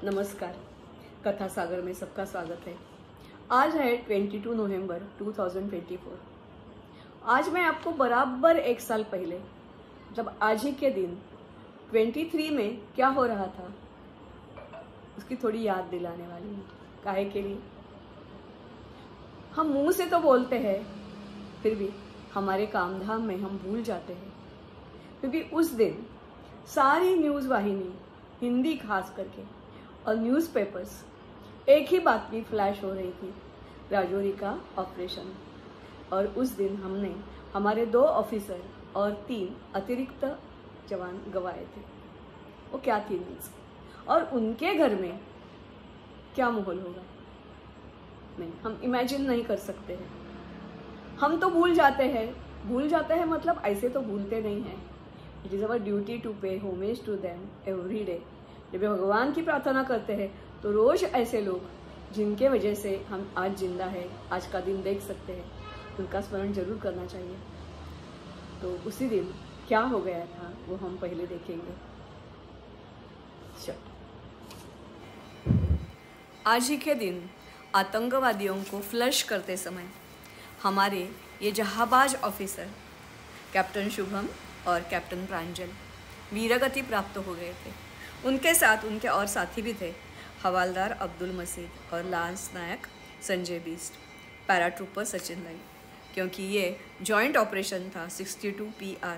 नमस्कार, कथा सागर में सबका स्वागत है। आज है 22 नवंबर 2024। आज मैं आपको बराबर एक साल पहले, जब आज ही के दिन 23 में क्या हो रहा था उसकी थोड़ी याद दिलाने वाली हूँ। काहे के लिए हम मुंह से तो बोलते हैं, फिर भी हमारे काम धाम में हम भूल जाते हैं। क्योंकि उस दिन सारी न्यूज़ वाहिनी, हिंदी खास करके, और न्यूज़पेपर्स एक ही बात की फ्लैश हो रही थी, राजौरी का ऑपरेशन। और उस दिन हमने हमारे 2 ऑफिसर और 3 अतिरिक्त जवान गंवाए थे। वो क्या थी न्यूज़, और उनके घर में क्या माहौल होगा, नहीं, हम इमेजिन नहीं कर सकते हैं। हम तो भूल जाते हैं मतलब ऐसे तो भूलते नहीं हैं। It is our duty to pay homage to them every day. जब भगवान की प्रार्थना करते हैं तो रोज ऐसे लोग जिनके वजह से हम आज जिंदा है, आज का दिन देख सकते हैं, उनका स्मरण जरूर करना चाहिए। तो उसी दिन क्या हो गया था वो हम पहले देखेंगे। आज ही के दिन आतंकवादियों को फ्लश करते समय हमारे ये जहाबाज ऑफिसर कैप्टन शुभम और कैप्टन प्रांजल वीरगति प्राप्त हो गए थे। उनके साथ उनके और साथी भी थे, हवालदार अब्दुल मसीद और लांस नायक संजय बीस्ट, पैराट्रूपर सचिन लाई। क्योंकि ये जॉइंट ऑपरेशन था 62 PR,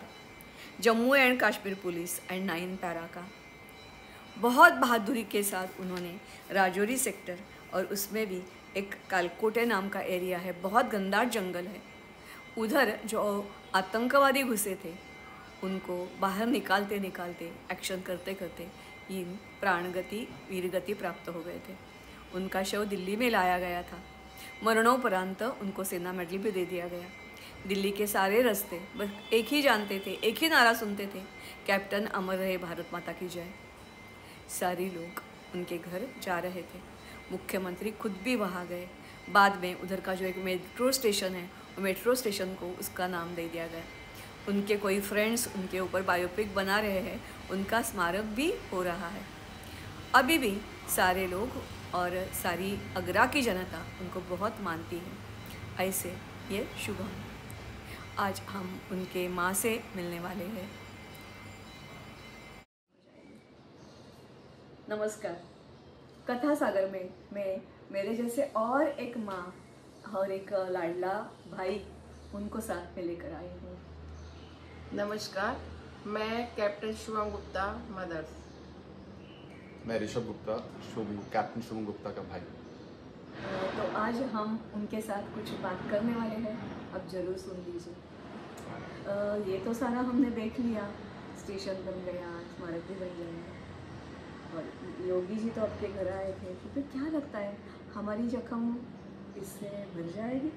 Jammu and Kashmir police and 9 para का। बहुत बहादुरी के साथ उन्होंने राजौरी सेक्टर, और उसमें भी एक कालकोटे नाम का एरिया है, बहुत गंदा जंगल है, उधर जो आतंकवादी घुसे थे उनको बाहर निकालते एक्शन करते इन प्राणगति वीरगति प्राप्त हो गए थे। उनका शव दिल्ली में लाया गया था। मरणोपरांत उनको सेना मेडल भी दे दिया गया। दिल्ली के सारे रास्ते बस एक ही जानते थे, एक ही नारा सुनते थे, कैप्टन अमर रहे, भारत माता की जय। सारे लोग उनके घर जा रहे थे, मुख्यमंत्री खुद भी वहाँ गए। बाद में उधर का जो एक मेट्रो स्टेशन है, वो मेट्रो स्टेशन को उसका नाम दे दिया गया। उनके कोई फ्रेंड्स उनके ऊपर बायोपिक बना रहे हैं, उनका स्मारक भी हो रहा है। अभी भी सारे लोग और सारी आगरा की जनता उनको बहुत मानती है। ऐसे ये शुभम, आज हम उनके माँ से मिलने वाले हैं। नमस्कार, कथा सागर में मैं मेरे जैसे और एक माँ और एक लाडला भाई उनको साथ में लेकर आई हूँ। नमस्कार, मैं कैप्टन शुभम गुप्ता मदर्स। मैं ऋषभ गुप्ता, कैप्टन शुभम गुप्ता का भाई। तो आज हम उनके साथ कुछ बात करने वाले हैं, अब जरूर सुन लीजिए। ये तो सारा हमने देख लिया, स्टेशन बन गया, स्मारक भी बन गया, और योगी जी तो आपके घर आए थे। तो फिर क्या लगता है, हमारी जख्म इससे भर जाएगी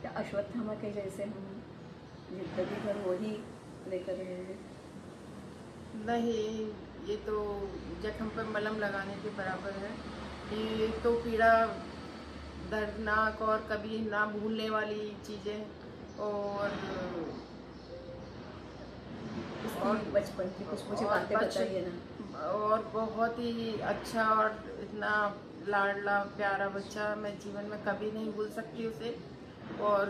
या अश्वत्थामा के जैसे हम जिंदगी भर वही लेकर रहेंगे? नहीं, ये तो जख्म पर मलहम लगाने के बराबर है। ये तो पीड़ा दर्दनाक और कभी ना भूलने वाली चीज़ें, और बचपन की कुछ मुझे बातें बताइए ना। और बहुत ही अच्छा और इतना लाडला प्यारा बच्चा मैं जीवन में कभी नहीं भूल सकती उसे। और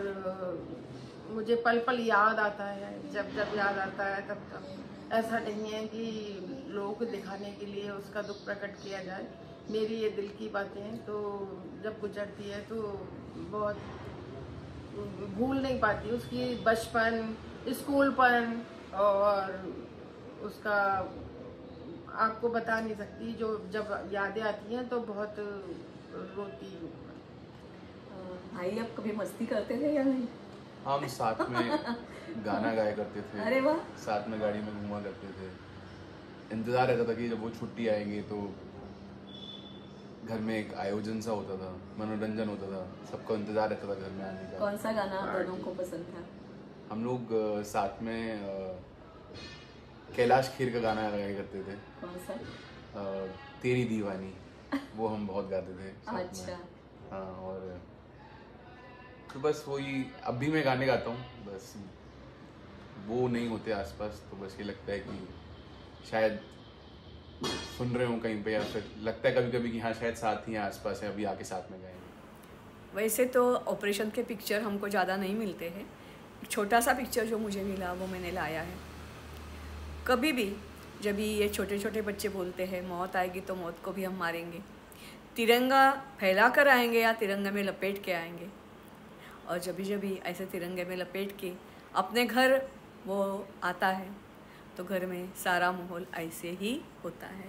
मुझे पल पल याद आता है, जब याद आता है तब ऐसा नहीं है कि लोगों को दिखाने के लिए उसका दुख प्रकट किया जाए। मेरी ये दिल की बातें हैं, तो जब गुजरती है तो बहुत भूल नहीं पाती उसकी बचपन, स्कूलपन, और उसका आपको बता नहीं सकती। जो जब यादें आती हैं तो बहुत रोती हूँ। भाई आप कभी मस्ती करते थे या नहीं? हम साथ में गाना गाया करते थे। अरे वाह। साथ में गाड़ी में घूमा करते थे। इंतजार रहता था कि जब वो छुट्टी आएंगे तो घर में एक आयोजन सा होता था, मनोरंजन होता था, सबको इंतजार रहता था घर में आने का। कौन सा गाना दोनों को पसंद था? हम लोग साथ में कैलाश खेर का गाना गाया करते थे। कौन सा? तेरी दीवानी, वो हम बहुत गाते थे साथ अच्छा। में। हाँ, और तो बस वही, अब भी मैं गाने गाता हूँ, बस वो नहीं होते आसपास, तो बस ये लगता है कि शायद सुन रहे हो कहीं पे, या फिर लगता है कभी कभी कि हाँ शायद साथ ही आसपास है, अभी आके साथ में गए? वैसे तो ऑपरेशन के पिक्चर हमको ज़्यादा नहीं मिलते हैं, छोटा सा पिक्चर जो मुझे मिला वो मैंने लाया है। कभी भी जब ये छोटे छोटे बच्चे बोलते हैं मौत आएगी तो मौत को भी हम मारेंगे, तिरंगा फैला कर आएंगे या तिरंगे में लपेट के आएंगे, और जब भी ऐसे तिरंगे में लपेट के अपने घर वो आता है तो घर में सारा माहौल ऐसे ही होता है।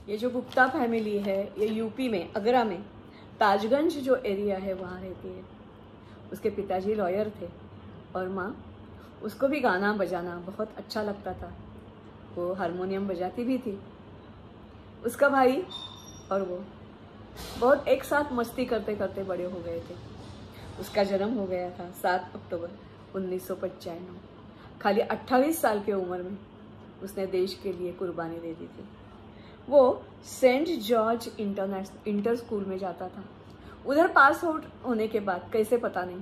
ये जो गुप्ता फैमिली है ये यूपी में आगरा में ताजगंज जो एरिया है वहाँ रहती है। उसके पिताजी लॉयर थे और माँ, उसको भी गाना बजाना बहुत अच्छा लगता था, वो हारमोनियम बजाती भी थी। उसका भाई और वो बहुत एक साथ मस्ती करते करते बड़े हो गए थे। उसका जन्म हो गया था 7 अक्टूबर 1995। खाली 28 साल की उम्र में उसने देश के लिए कुर्बानी दे दी थी। वो सेंट जॉर्ज इंटर स्कूल में जाता था। उधर पास आउट होने के बाद कैसे पता नहीं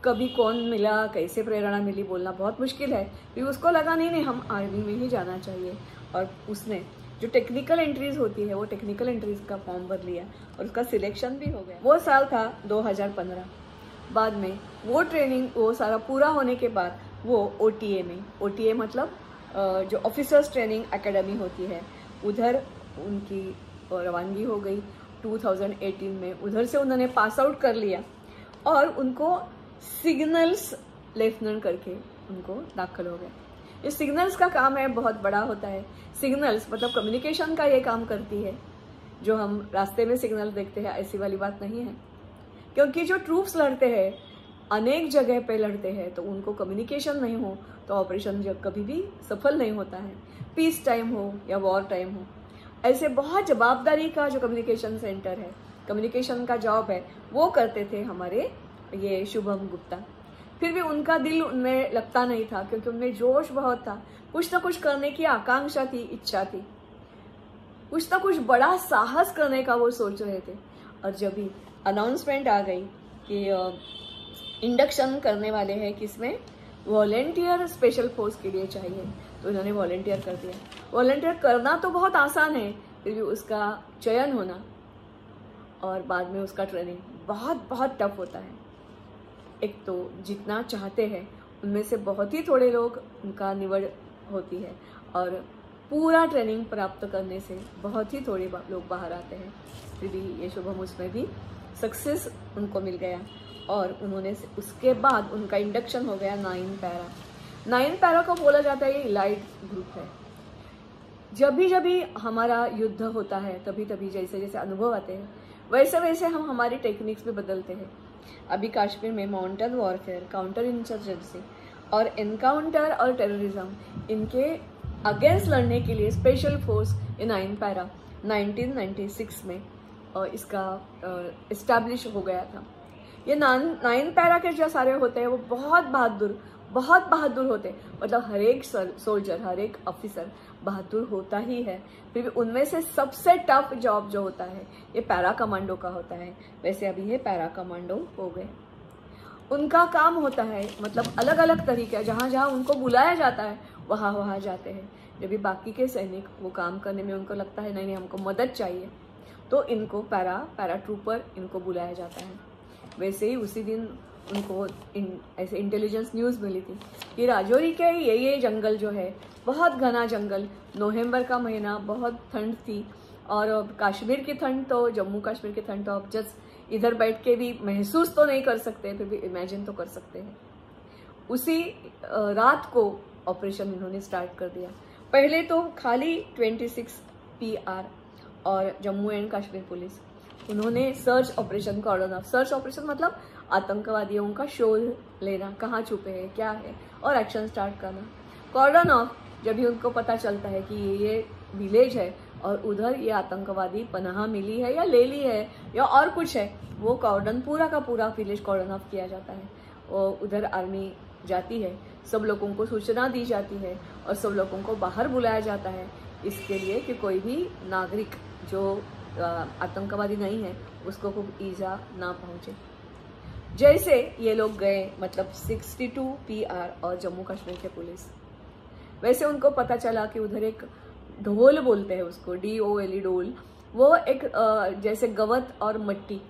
कभी कौन मिला, कैसे प्रेरणा मिली बोलना बहुत मुश्किल है। फिर उसको लगा नहीं हम आर्मी में ही जाना चाहिए, और उसने जो टेक्निकल एंट्रीज होती है वो टेक्निकल एंट्रीज का फॉर्म भर लिया और उसका सिलेक्शन भी हो गया। वो साल था 2015। बाद में वो ट्रेनिंग वो सारा पूरा होने के बाद वो OTA में, OTA मतलब जो ऑफिसर्स ट्रेनिंग एकेडमी होती है, उधर उनकी रवानगी हो गई 2018 में। उधर से उन्होंने पास आउट कर लिया और उनको सिग्नल्स लेफ्टिनेंट करके उनको दाखिल हो गए। ये सिग्नल्स का काम है, बहुत बड़ा होता है। सिग्नल्स मतलब कम्युनिकेशन का ये काम करती है। जो हम रास्ते में सिग्नल देखते हैं ऐसी वाली बात नहीं है, क्योंकि जो ट्रूप्स लड़ते हैं अनेक जगह पे लड़ते हैं, तो उनको कम्युनिकेशन नहीं हो तो ऑपरेशन जब कभी भी सफल नहीं होता है। पीस टाइम हो या वॉर टाइम हो, ऐसे बहुत जवाबदारी का जो कम्युनिकेशन सेंटर है, कम्युनिकेशन का जॉब है, वो करते थे हमारे ये शुभम गुप्ता। फिर भी उनका दिल उनमें लगता नहीं था, क्योंकि उनमें जोश बहुत था। कुछ ना कुछ करने की आकांक्षा थी, इच्छा थी, कुछ ना कुछ बड़ा साहस करने का वो सोच रहे थे। और जब भी अनाउंसमेंट आ गई कि इंडक्शन करने वाले हैं किसमें, वॉलेंटियर स्पेशल फोर्स के लिए चाहिए, तो उन्होंने वॉलेंटियर कर दिया। वॉलेंटियर करना तो बहुत आसान है, फिर भी उसका चयन होना और बाद में उसका ट्रेनिंग बहुत बहुत टफ होता है। एक तो जितना चाहते हैं उनमें से बहुत ही थोड़े लोग उनका निवड़ होती है, और पूरा ट्रेनिंग प्राप्त करने से बहुत ही थोड़े लोग बाहर आते हैं। फिर भी ये शुभम उसमें भी सक्सेस उनको मिल गया, और उन्होंने उसके बाद उनका इंडक्शन हो गया 9 पैरा। 9 पैरा को बोला जाता है ये इलाइट ग्रुप है। जब भी हमारा युद्ध होता है तभी जैसे जैसे अनुभव आते हैं वैसे वैसे हम हमारी टेक्निक्स भी बदलते हैं। अभी कश्मीर में माउंटेन वॉरफेयर, काउंटर इंसर्जेंसी और एनकाउंटर और टेररिज्म, इनके अगेंस्ट लड़ने के लिए स्पेशल फोर्स इन 9 पैरा 1996 में इसका इस्टेब्लिश हो गया था। ये 9 पैरा के जो सारे होते हैं वो बहुत बहादुर होते हैं। मतलब हर एक सोल्जर, हर एक ऑफिसर बहादुर होता ही है। फिर भी उनमें से सबसे टफ जॉब जो होता है ये पैरा कमांडो का होता है। वैसे अभी ये पैरा कमांडो हो गए। उनका काम होता है मतलब अलग अलग तरीके, जहाँ जहाँ उनको बुलाया जाता है वहाँ जाते हैं। जब भी बाकी के सैनिक वो काम करने में उनको लगता है नहीं हमको मदद चाहिए, तो इनको पैरा ट्रूपर इनको बुलाया जाता है। वैसे ही उसी दिन उनको ऐसे इंटेलिजेंस न्यूज़ मिली थी कि राजौरी के ये जंगल जो है बहुत घना जंगल, नवंबर का महीना, बहुत ठंड थी। और कश्मीर की ठंड तो, जम्मू कश्मीर की ठंड तो आप जस्ट इधर बैठ के भी महसूस तो नहीं कर सकते, फिर भी इमेजिन तो कर सकते हैं। उसी रात को ऑपरेशन इन्होंने स्टार्ट कर दिया। पहले तो खाली 26 PR और जम्मू एंड कश्मीर पुलिस, उन्होंने search operation, cordon off search operation मतलब आतंकवादियों का शोध लेना, कहाँ छुपे हैं, क्या है, और एक्शन स्टार्ट करना। कॉर्डन ऑफ जब भी उनको पता चलता है कि ये विलेज है और उधर ये आतंकवादी पनाह मिली है या ले ली है या और कुछ है, वो कॉर्डन पूरा का पूरा विलेज कॉर्डन ऑफ किया जाता है। और उधर आर्मी जाती है, सब लोगों को सूचना दी जाती है और सब लोगों को बाहर बुलाया जाता है इसके लिए कि कोई भी नागरिक जो आतंकवादी नहीं है उसको कोई ईजा ना पहुंचे। जैसे ये लोग गए, मतलब 62 PR और जम्मू कश्मीर के पुलिस, वैसे उनको पता चला कि उधर एक ढोल बोलते हैं उसको, DOLE डोल। वो एक जैसे गवत और मिट्टी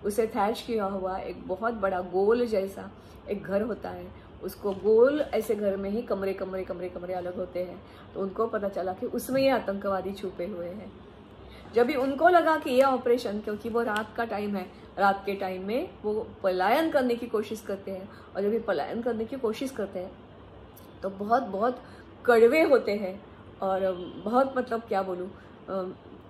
उसे थैच किया हुआ एक बहुत बड़ा गोल जैसा एक घर होता है। उसको गोल ऐसे घर में ही कमरे कमरे कमरे कमरे अलग होते हैं। तो उनको पता चला कि उसमें ये आतंकवादी छुपे हुए हैं। जब भी उनको लगा कि ये ऑपरेशन, क्योंकि वो रात का टाइम है, रात के टाइम में वो पलायन करने की कोशिश करते हैं, और जब भी पलायन करने की कोशिश करते हैं तो बहुत बहुत कड़वे होते हैं और बहुत मतलब क्या बोलूँ,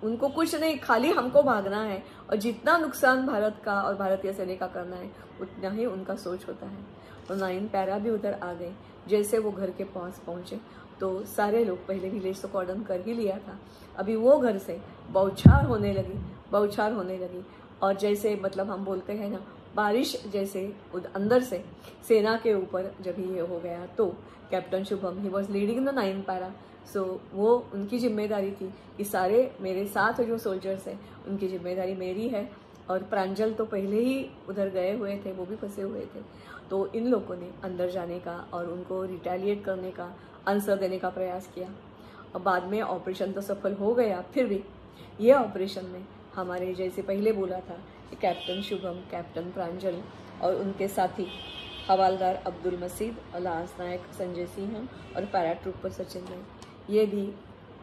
उनको कुछ नहीं, खाली हमको भागना है और जितना नुकसान भारत का और भारतीय सेना का करना है उतना ही उनका सोच होता है। तो 9 पैरा भी उधर आ गए। जैसे वो घर के पास पहुंचे तो सारे लोग, पहले विलेज तो कॉर्डन कर ही लिया था, अभी वो घर से बौछार होने लगी और जैसे मतलब हम बोलते हैं ना बारिश जैसे अंदर से सेना के ऊपर जब ये हो गया तो captain Shubham he was leading the 9 para. सो वो उनकी जिम्मेदारी थी कि सारे मेरे साथ जो सोल्जर्स हैं उनकी जिम्मेदारी मेरी है। और प्रांजल तो पहले ही उधर गए हुए थे, वो भी फंसे हुए थे। तो इन लोगों ने अंदर जाने का और उनको रिटेलिएट करने का, आंसर देने का प्रयास किया। और बाद में ऑपरेशन तो सफल हो गया, फिर भी ये ऑपरेशन में हमारे जैसे पहले बोला था कि कैप्टन शुभम, कैप्टन प्रांजल और उनके साथी हवालदार अब्दुल मसीद और लांस नायक संजय सिंह और पैरा ट्रूपर सचिन राय, ये भी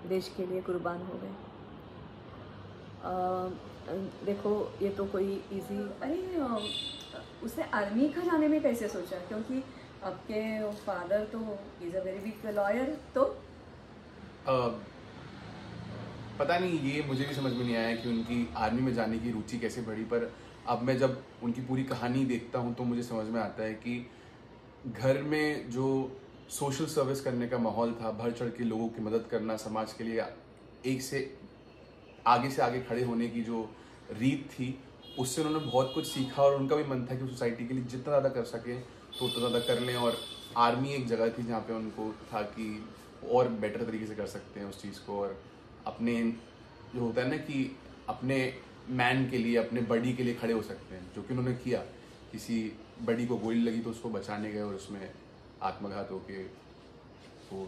देश के लिए कुर्बान हो गए। देखो ये तो कोई इजी, अरे उसने आर्मी का जाने में कैसे सोचा, क्योंकि आपके फादर तो is a very big lawyer. तो पता नहीं, ये मुझे भी समझ में नहीं आया कि उनकी आर्मी में जाने की रुचि कैसे बढ़ी। पर अब मैं जब उनकी पूरी कहानी देखता हूँ तो मुझे समझ में आता है कि घर में जो सोशल सर्विस करने का माहौल था, बढ़ चढ़ के लोगों की मदद करना, समाज के लिए एक से आगे खड़े होने की जो रीत थी, उससे उन्होंने बहुत कुछ सीखा। और उनका भी मन था कि सोसाइटी के लिए जितना ज़्यादा कर सके तो उतना ज़्यादा कर लें। और आर्मी एक जगह थी जहाँ पे उनको था कि और बेटर तरीके से कर सकते हैं उस चीज़ को। और अपने जो होता है ना कि अपने मैन के लिए, अपने बडी के लिए खड़े हो सकते हैं, जो कि उन्होंने किया। किसी बडी को गोली लगी तो उसको बचाने गए और उसमें आत्मघात होके वो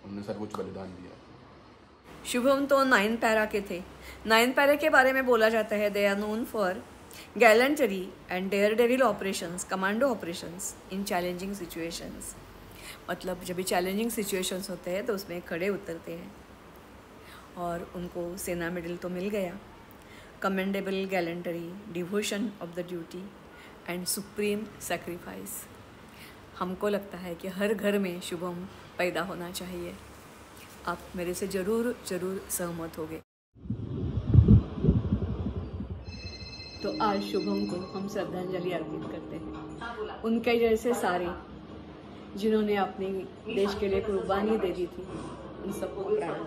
उन्होंने सर्वोच्च बलिदान दिया। शुभम तो 9 पैरा के थे। 9 पैरा के बारे में बोला जाता है they are known for gallantry and daredevil operations, commando operations in challenging situations. मतलब जब भी चैलेंजिंग सिचुएशंस होते हैं तो उसमें खड़े उतरते हैं और उनको सेना मेडल तो मिल गया, commendable gallantry, devotion of the duty and supreme sacrifice. हमको लगता है कि हर घर में शुभम पैदा होना चाहिए। आप मेरे से ज़रूर सहमत होंगे। तो आज शुभम को हम श्रद्धांजलि अर्पित करते हैं। उनके जैसे सारे जिन्होंने अपने देश के लिए कुर्बानी दे दी थी, उन सबको प्रणाम।